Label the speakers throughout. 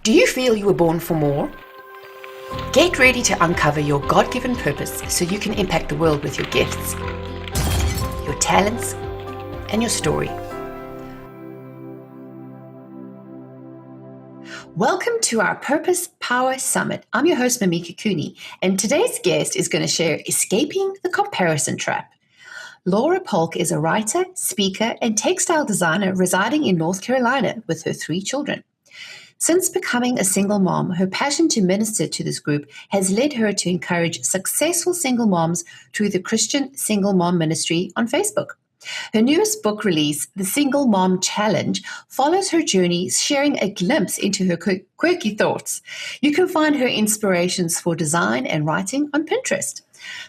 Speaker 1: Do you feel you were born for more? Get ready to uncover your God-given purpose so you can impact the world with your gifts, your talents, and your story. Welcome to our Purpose Power Summit. I'm your host, Mimika Cooney, and today's guest is going to share Escaping the Comparison Trap. Laura Polk is a writer, speaker, and textile designer residing in North Carolina with her 3 children. Since becoming a single mom, her passion to minister to this group has led her to encourage successful single moms through the Christian Single Mom Ministry on Facebook. Her newest book release, The Single Mom Challenge, follows her journey, sharing a glimpse into her quirky thoughts. You can find her inspirations for design and writing on Pinterest.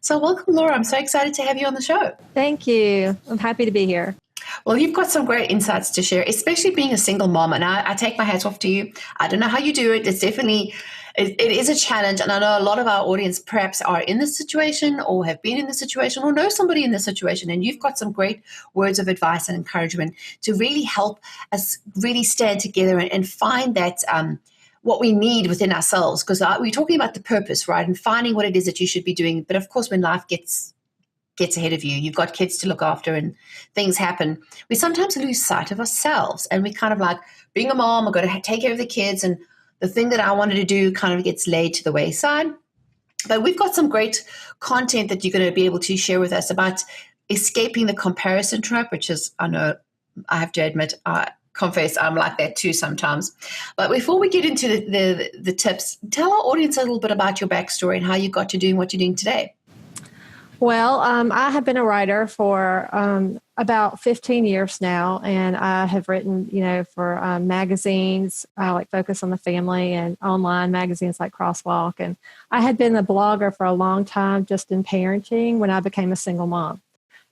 Speaker 1: So welcome, Laura. I'm so excited to have you on the show.
Speaker 2: Thank you. I'm happy to be here.
Speaker 1: Well, you've got some great insights to share, especially being a single mom. And I take my hat off to you. I don't know how you do it. It's definitely, it is a challenge. And I know a lot of our audience perhaps are in this situation or have been in this situation or know somebody in this situation. And you've got some great words of advice and encouragement to really help us really stand together and find that what we need within ourselves. Because we're talking about the purpose, right? And finding what it is that you should be doing. But of course, when life gets ahead of you, you've got kids to look after and things happen, we sometimes lose sight of ourselves, and we kind of like, being a mom, I've got to take care of the kids, and the thing that I wanted to do kind of gets laid to the wayside. But we've got some great content that you're going to be able to share with us about escaping the comparison trap, which is, I know, I have to admit, confess I'm like that too sometimes. But before we get into the tips, tell our audience a little bit about your backstory and how you got to doing what you're doing today.
Speaker 2: Well, I have been a writer for about 15 years now, and I have written, for magazines like Focus on the Family and online magazines like Crosswalk. And I had been a blogger for a long time just in parenting when I became a single mom.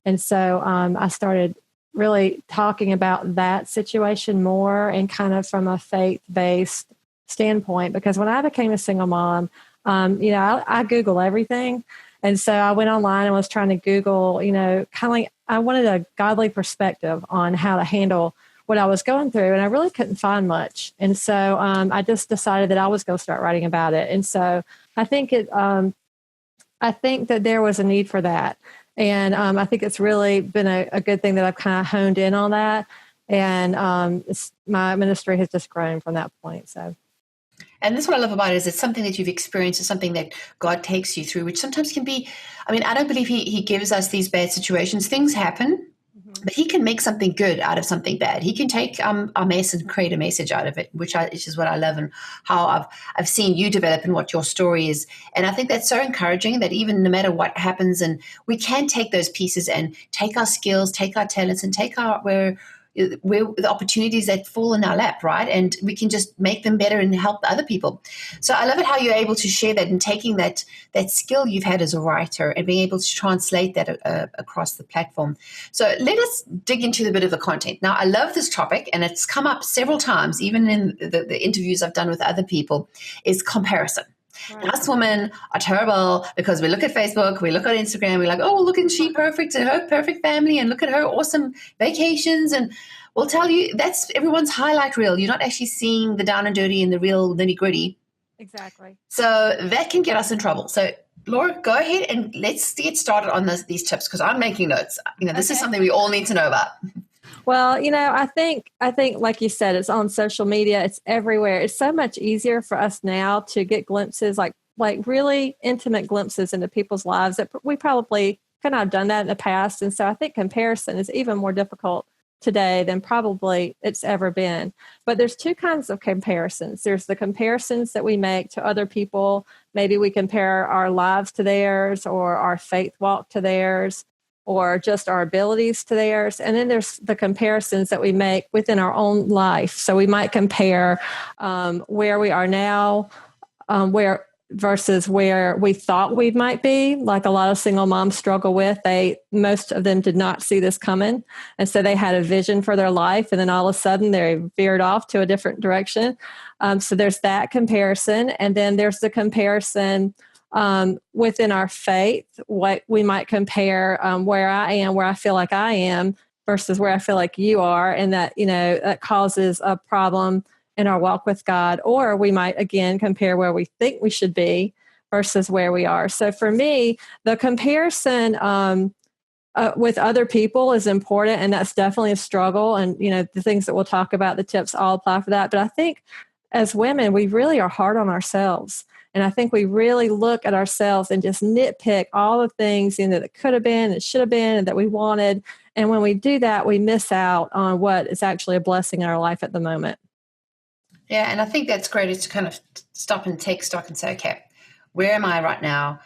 Speaker 2: And so I started really talking about that situation more and kind of from a faith-based standpoint, because when I became a single mom, I Google everything. And so I went online and was trying to Google, I wanted a godly perspective on how to handle what I was going through. And I really couldn't find much. And so I just decided that I was going to start writing about it. And so I think that there was a need for that. And I think it's really been a good thing that I've kind of honed in on that. And my ministry has just grown from that point. So.
Speaker 1: And that's what I love about it, is it's something that you've experienced, it's something that God takes you through, which sometimes can be, I don't believe he gives us these bad situations. Things happen, but he can make something good out of something bad. He can take a mess and create a message out of it, which is what I love, and how I've seen you develop and what your story is. And I think that's so encouraging that even no matter what happens, and we can take those pieces and take our skills, take our talents, and take where the opportunities that fall in our lap, right? And we can just make them better and help other people. So I love it how you're able to share that and taking that skill you've had as a writer and being able to translate that across the platform. So let us dig into a bit of the content. Now, I love this topic, and it's come up several times, even in the interviews I've done with other people, is comparison. Right. Us women are terrible because we look at Facebook, we look at Instagram, we're like, oh, look at she perfect and her perfect family, and look at her awesome vacations. And we'll tell you that's everyone's highlight reel. You're not actually seeing the down and dirty and the real nitty gritty.
Speaker 2: Exactly.
Speaker 1: So that can get us in trouble. So Laura, go ahead and let's get started on these tips, because I'm making notes. This is something we all need to know about.
Speaker 2: Well, I think like you said, it's on social media. It's everywhere. It's so much easier for us now to get glimpses, like really intimate glimpses into people's lives that we probably couldn't have done that in the past. And so I think comparison is even more difficult today than probably it's ever been. But there's 2 kinds of comparisons. There's the comparisons that we make to other people. Maybe we compare our lives to theirs, or our faith walk to theirs, or just our abilities to theirs. And then there's the comparisons that we make within our own life. So we might compare where we are now, versus where we thought we might be, like a lot of single moms struggle with. Most of them did not see this coming. And so they had a vision for their life, and then all of a sudden they veered off to a different direction. So there's that comparison. And then there's the comparison within our faith, what we might compare where I am, where I feel like I am versus where I feel like you are. And that, that causes a problem in our walk with God, or we might, again, compare where we think we should be versus where we are. So for me, the comparison with other people is important, and that's definitely a struggle. And, the things that we'll talk about, the tips all apply for that. But I think as women, we really are hard on ourselves. And I think we really look at ourselves and just nitpick all the things that could have been, and should have been, and that we wanted. And when we do that, we miss out on what is actually a blessing in our life at the moment.
Speaker 1: Yeah, and I think that's great, is to kind of stop and take stock and say, okay, where am I right now?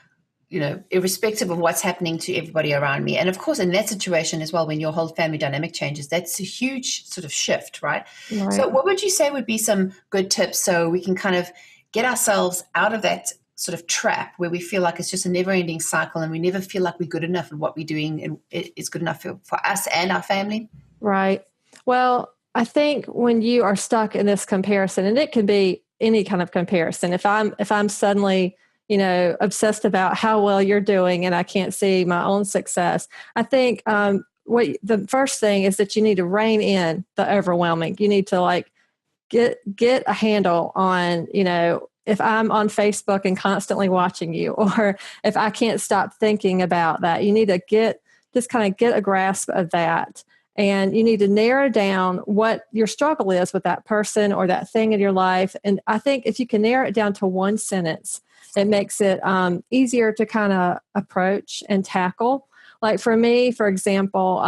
Speaker 1: Irrespective of what's happening to everybody around me. And of course, in that situation as well, when your whole family dynamic changes, that's a huge sort of shift, right? So what would you say would be some good tips so we can kind of get ourselves out of that sort of trap where we feel like it's just a never-ending cycle and we never feel like we're good enough and what we're doing and it's good enough for us and our family?
Speaker 2: Right. Well, I think when you are stuck in this comparison, and it can be any kind of comparison, if I'm suddenly obsessed about how well you're doing and I can't see my own success, I think the first thing is that you need to rein in the overwhelming. You need to get a handle on, if I'm on Facebook and constantly watching you, or if I can't stop thinking about that, you need to get a grasp of that. And you need to narrow down what your struggle is with that person or that thing in your life. And I think if you can narrow it down to one sentence, it makes it easier to kind of approach and tackle. Like for me, for example,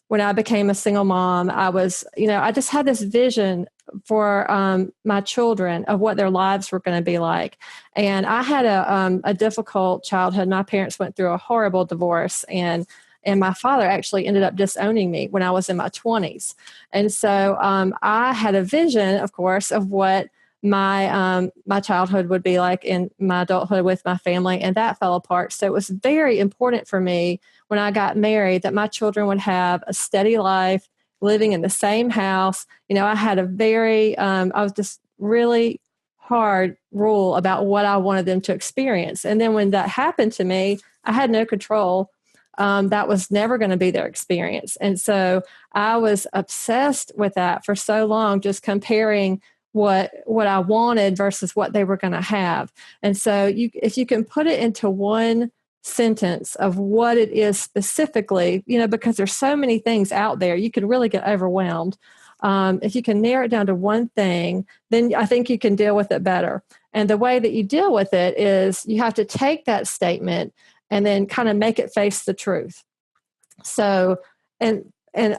Speaker 2: when I became a single mom, I was, I just had this vision for my children of what their lives were going to be like. And I had a difficult childhood. My parents went through a horrible divorce, and my father actually ended up disowning me when I was in my 20s. And so I had a vision, of course, of what my childhood would be like in my adulthood with my family, and that fell apart. So it was very important for me when I got married that my children would have a steady life, living in the same house. I had I was just really hard rule about what I wanted them to experience. And then when that happened to me, I had no control. That was never going to be their experience. And so I was obsessed with that for so long, just comparing what I wanted versus what they were going to have. And so if you can put it into one sentence of what it is specifically, because there's so many things out there, you can really get overwhelmed. If you can narrow it down to one thing, then I think you can deal with it better. And the way that you deal with it is you have to take that statement and then kind of make it face the truth. So, and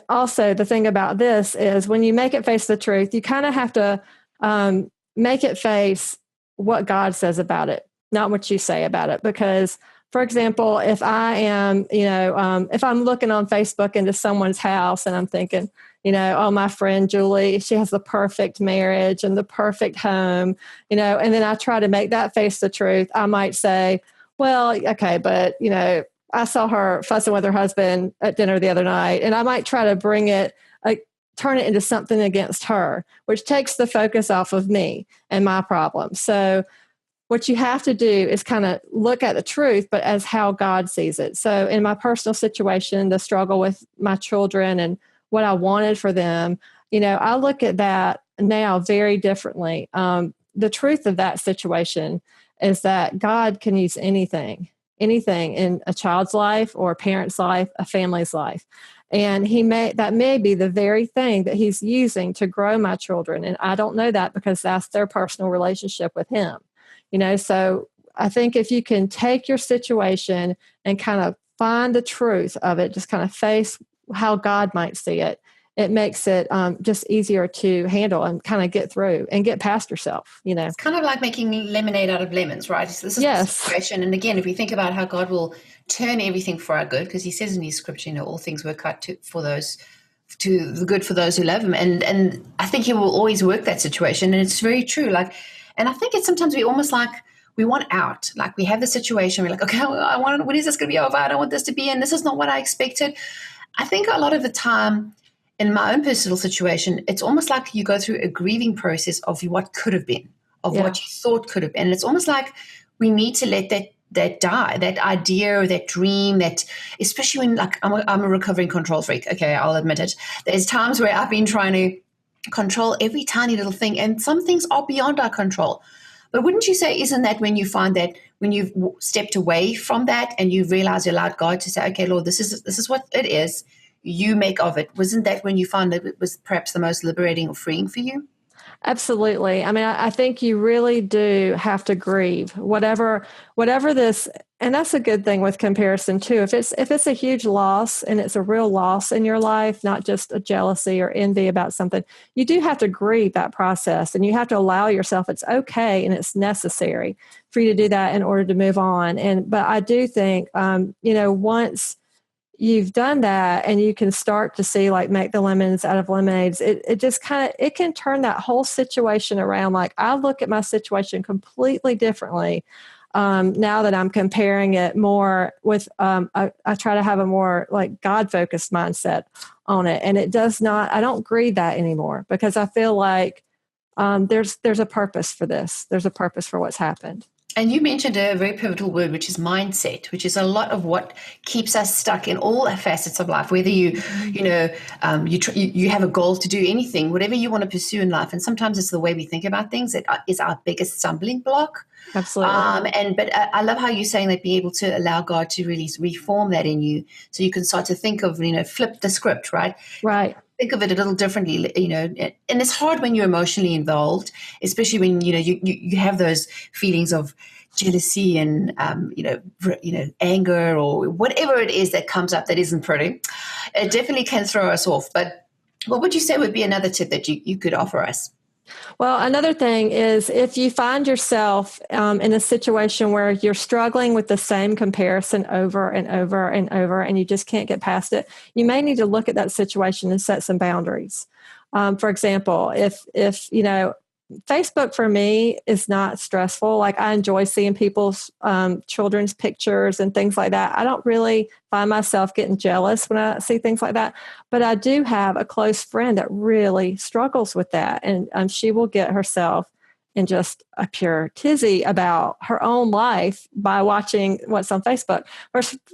Speaker 2: also the thing about this is when you make it face the truth, you kind of have to make it face what God says about it, not what you say about it. Because, for example, if I am, if I'm looking on Facebook into someone's house and I'm thinking, oh, my friend Julie, she has the perfect marriage and the perfect home, and then I try to make that face the truth, I might say, well, okay, but, I saw her fussing with her husband at dinner the other night, and I might try to turn it into something against her, which takes the focus off of me and my problem. So what you have to do is kind of look at the truth, but as how God sees it. So in my personal situation, the struggle with my children and what I wanted for them, I look at that now very differently. The truth of that situation is that God can use anything in a child's life or a parent's life, a family's life. And that may be the very thing that he's using to grow my children. And I don't know that because that's their personal relationship with him. So I think if you can take your situation and kind of find the truth of it, just kind of face how God might see it, it makes it just easier to handle and kind of get through and get past yourself, It's
Speaker 1: kind of like making lemonade out of lemons, right? This is the situation. And again, if we think about how God will turn everything for our good, because he says in his scripture, all things work out to the good for those who love him. And I think he will always work that situation. And it's very true. And I think it's sometimes we almost we want out. Like we have the situation, we're like, okay, when is this going to be over? I don't want this to be, and this is not what I expected. I think a lot of the time, in my own personal situation, it's almost like you go through a grieving process of what could have been, of what you thought could have been. And it's almost like we need to let that die, that idea or that dream, that especially when I'm a recovering control freak. Okay, I'll admit it. There's times where I've been trying to control every tiny little thing, and some things are beyond our control. But wouldn't you say, isn't that when you find that when you've stepped away from that and you realize you allowed God to say, okay, Lord, this is what it is, you make of it. Wasn't that when you found that it was perhaps the most liberating or freeing for you?
Speaker 2: Absolutely. I mean, I think you really do have to grieve whatever this, and that's a good thing with comparison too. If it's a huge loss and it's a real loss in your life, not just a jealousy or envy about something, you do have to grieve that process, and you have to allow yourself, it's okay and it's necessary for you to do that in order to move on. But I do think, once you've done that and you can start to see, like, make the lemons out of lemonades, it just kind of, it can turn that whole situation around. Like, I look at my situation completely differently now that I'm comparing it more with, I try to have a more like God focused mindset on it. And it does not, I don't grieve that anymore, because I feel like there's a purpose for this. There's a purpose for what's happened.
Speaker 1: And you mentioned a very pivotal word, which is mindset, which is a lot of what keeps us stuck in all facets of life. Whether you have a goal to do anything, whatever you want to pursue in life, and sometimes it's the way we think about things that is our biggest stumbling block.
Speaker 2: Absolutely.
Speaker 1: But I love how you're saying that, be able to allow God to really reform that in you, so you can start to think of, flip the script, right?
Speaker 2: Right.
Speaker 1: Think of it a little differently, and it's hard when you're emotionally involved, especially when you have those feelings of jealousy and anger or whatever it is that comes up that isn't pretty. It definitely can throw us off. But what would you say would be another tip that you could offer us?
Speaker 2: Well, another thing is, if you find yourself in a situation where you're struggling with the same comparison over and over and over, and you just can't get past it, you may need to look at that situation and set some boundaries. For example, if Facebook for me is not stressful. Like, I enjoy seeing people's children's pictures and things like that. I don't really find myself getting jealous when I see things like that. But I do have a close friend that really struggles with that. And she will get herself in just a pure tizzy about her own life by watching what's on Facebook.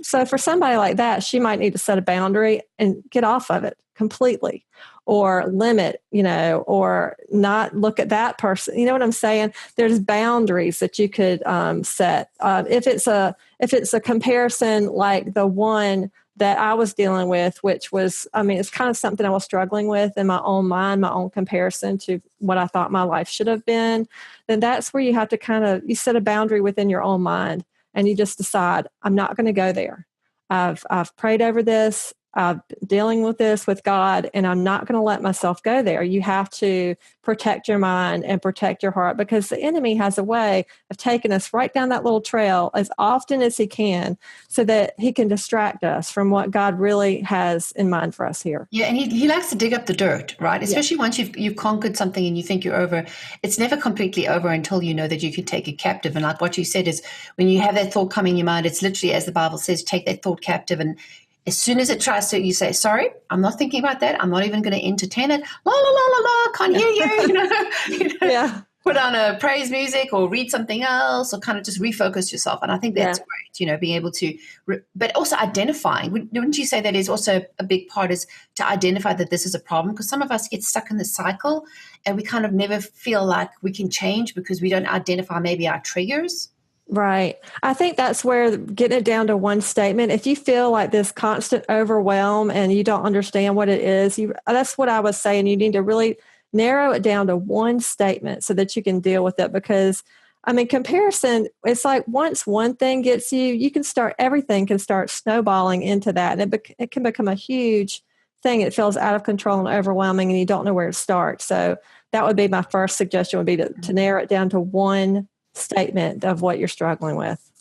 Speaker 2: So for somebody like that, she might need to set a boundary and get off of it completely, or limit, or not look at that person. You know what I'm saying? There's boundaries that you could set. If it's a comparison like the one that I was dealing with, which was, it's kind of something I was struggling with in my own mind, my own comparison to what I thought my life should have been, then that's where you have to you set a boundary within your own mind, and you just decide, I'm not going to go there. I've prayed over this. I'm dealing with this with God, and I'm not going to let myself go there. You have to protect your mind and protect your heart, because the enemy has a way of taking us right down that little trail as often as he can, so that he can distract us from what God really has in mind for us here.
Speaker 1: Yeah, and he likes to dig up the dirt, right? Especially once you've conquered something and you think you're over. It's never completely over until you know that you can take it captive. And like what you said is, when you have that thought coming in your mind, it's literally, as the Bible says, take that thought captive, and as soon as it tries to, you say, sorry, I'm not thinking about that. I'm not even going to entertain it. La, la, la, la, la, can't hear you.
Speaker 2: Yeah.
Speaker 1: Put on a praise music or read something else, or kind of just refocus yourself. And I think that's great, being able to, but also identifying. Wouldn't you say that is also a big part, is to identify that this is a problem? Because some of us get stuck in the cycle and we kind of never feel like we can change because we don't identify maybe our triggers.
Speaker 2: Right. I think that's where getting it down to one statement, if you feel like this constant overwhelm and you don't understand what it is, that's what I was saying. You need to really narrow it down to one statement so that you can deal with it. Because, comparison, it's like once one thing gets you, everything can start snowballing into that. And it can become a huge thing. It feels out of control and overwhelming, and you don't know where to start. So that would be my first suggestion, would be to narrow it down to one statement of what you're struggling with.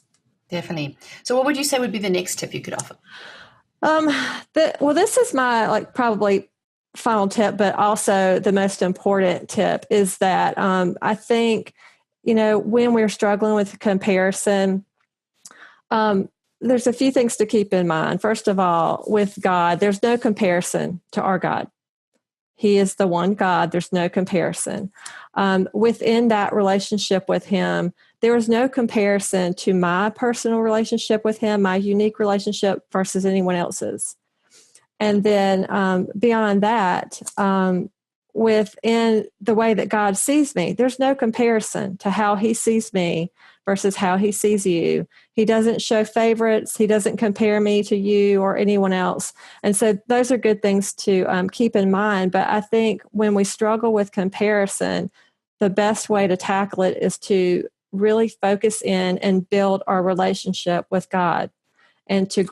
Speaker 1: Definitely. So what would you say would be the next tip you could offer?
Speaker 2: This is my probably final tip, but also the most important tip is that I think, when we're struggling with comparison, there's a few things to keep in mind. First of all, with God, there's no comparison to our God. He is the one God. There's no comparison. Within that relationship with him, there is no comparison to my personal relationship with him, my unique relationship versus anyone else's. And then beyond that, within the way that God sees me. There's no comparison to how he sees me versus how he sees you. He doesn't show favorites. He doesn't compare me to you or anyone else. And so those are good things to keep in mind. But I think when we struggle with comparison, the best way to tackle it is to really focus in and build our relationship with God and to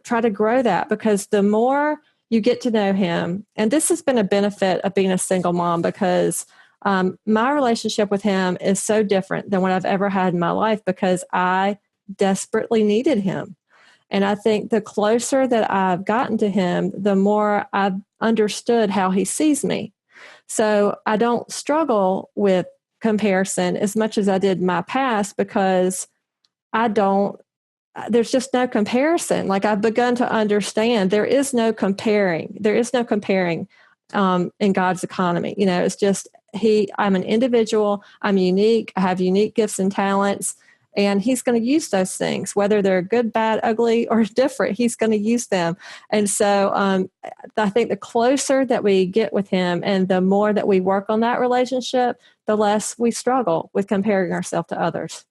Speaker 2: try to grow that, because the more you get to know him, and this has been a benefit of being a single mom, because my relationship with him is so different than what I've ever had in my life, because I desperately needed him. And I think the closer that I've gotten to him, the more I've understood how he sees me. So I don't struggle with comparison as much as I did in my past, because there's just no comparison. Like, I've begun to understand there is no comparing. There is no comparing in God's economy. It's just I'm an individual. I'm unique. I have unique gifts and talents. And he's going to use those things, whether they're good, bad, ugly, or different. He's going to use them. And so I think the closer that we get with him and the more that we work on that relationship, the less we struggle with comparing ourselves to others.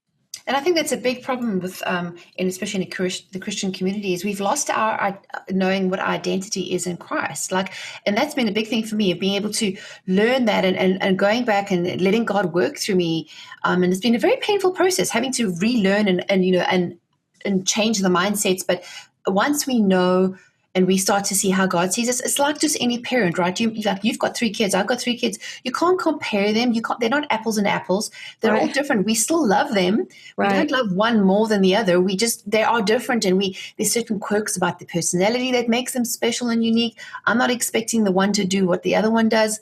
Speaker 1: And I think that's a big problem with, and especially in the Christian community, is we've lost our knowing what our identity is in Christ. And that's been a big thing for me, of being able to learn that and going back and letting God work through me. And it's been a very painful process, having to relearn and change the mindsets. But once we know and we start to see how God sees us, it's like just any parent, right? You've got 3 kids, I've got 3 kids. You can't compare them. They're not apples and apples. They're all different. We still love them. Right. We don't love one more than the other. They are different, and there's certain quirks about the personality that makes them special and unique. I'm not expecting the one to do what the other one does.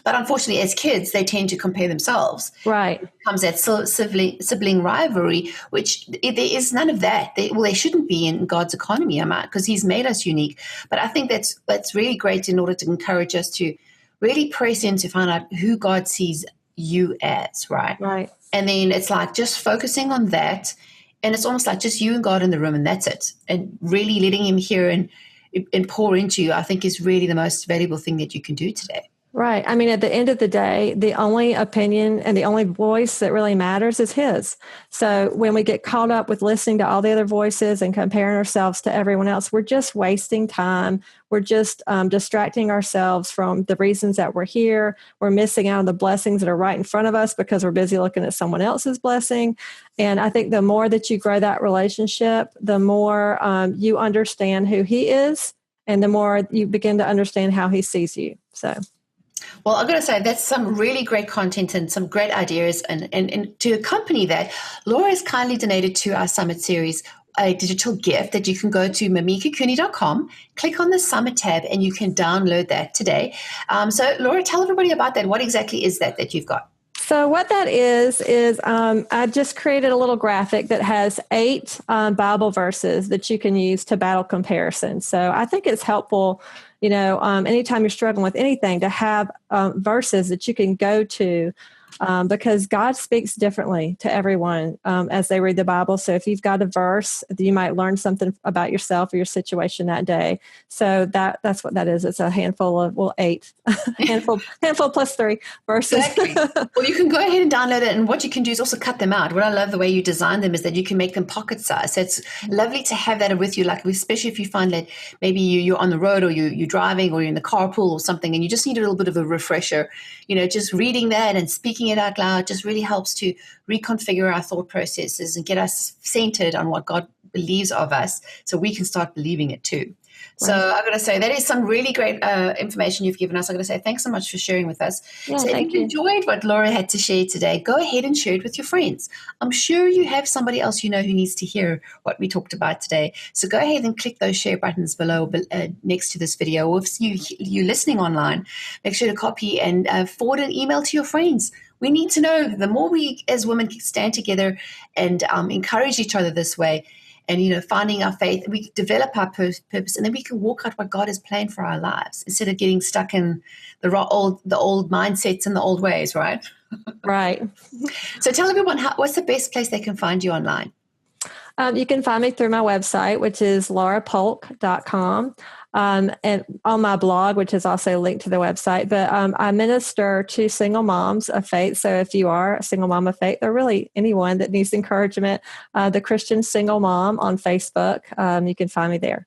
Speaker 1: But unfortunately, as kids, they tend to compare themselves. Right. It comes that sibling rivalry, which there is none of that. They shouldn't be in God's economy, because he's made us unique. But I think that's really great in order to encourage us to really press in to find out who God sees you as, right? Right. And then it's like just focusing on that. And it's almost like just you and God in the room, and that's it. And really letting him hear and pour into you, I think, is really the most valuable thing that you can do today.
Speaker 2: Right. I mean, at the end of the day, the only opinion and the only voice that really matters is his. So when we get caught up with listening to all the other voices and comparing ourselves to everyone else, we're just wasting time. We're just distracting ourselves from the reasons that we're here. We're missing out on the blessings that are right in front of us because we're busy looking at someone else's blessing. And I think the more that you grow that relationship, the more you understand who he is, and the more you begin to understand how he sees you. So.
Speaker 1: Well, I've got to say, that's some really great content and some great ideas. And to accompany that, Laura has kindly donated to our Summit series a digital gift that you can go to mimikacooney.com, click on the Summit tab, and you can download that today. So, Laura, tell everybody about that. What exactly is that you've got?
Speaker 2: So what that is I just created a little graphic that has 8 Bible verses that you can use to battle comparison. So I think it's helpful, anytime you're struggling with anything, to have verses that you can go to, because God speaks differently to everyone as they read the Bible. So if you've got a verse, you might learn something about yourself or your situation that day. So that's what that is. It's a handful of, 8, handful plus 3 verses.
Speaker 1: Exactly. Well, you can go ahead and download it. And what you can do is also cut them out. What I love the way you design them is that you can make them pocket size. So it's lovely to have that with you, like especially if you find that maybe you're on the road, or you're driving, or you're in the carpool or something, and you just need a little bit of a refresher. Just reading that and speaking it out loud just really helps to reconfigure our thought processes and get us centered on what God believes of us, so we can start believing it too. Right. So I've got to say, that is some really great information you've given us. I've got to say, thanks so much for sharing with us.
Speaker 2: Yeah,
Speaker 1: so if you enjoyed what Laura had to share today, go ahead and share it with your friends. I'm sure you have somebody else who needs to hear what we talked about today. So go ahead and click those share buttons below next to this video. Or if you're listening online, make sure to copy and forward an email to your friends. We need to know, the more we as women stand together and encourage each other this way, and, finding our faith, we develop our purpose, and then we can walk out what God has planned for our lives instead of getting stuck in the old mindsets and the old ways, right?
Speaker 2: Right.
Speaker 1: So tell everyone, what's the best place they can find you online?
Speaker 2: You can find me through my website, which is laurapolk.com. And on my blog, which is also linked to the website. But I minister to single moms of faith. So if you are a single mom of faith, or really anyone that needs encouragement, the Christian Single Mom on Facebook, you can find me there.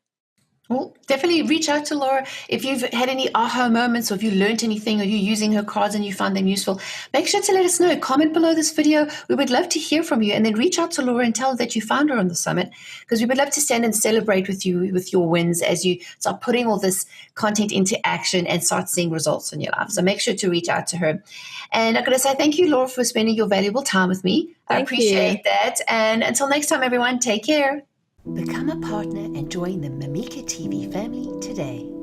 Speaker 1: Well, definitely reach out to Laura. If you've had any aha moments, or if you learned anything, or you're using her cards and you found them useful, make sure to let us know. Comment below this video. We would love to hear from you. And then reach out to Laura and tell her that you found her on the summit, because we would love to stand and celebrate with you with your wins as you start putting all this content into action and start seeing results in your life. So make sure to reach out to her. And I'm going to say thank you, Laura, for spending your valuable time with me. I appreciate that. And until next time, everyone, take care. Become a partner and join the Mimika TV family today.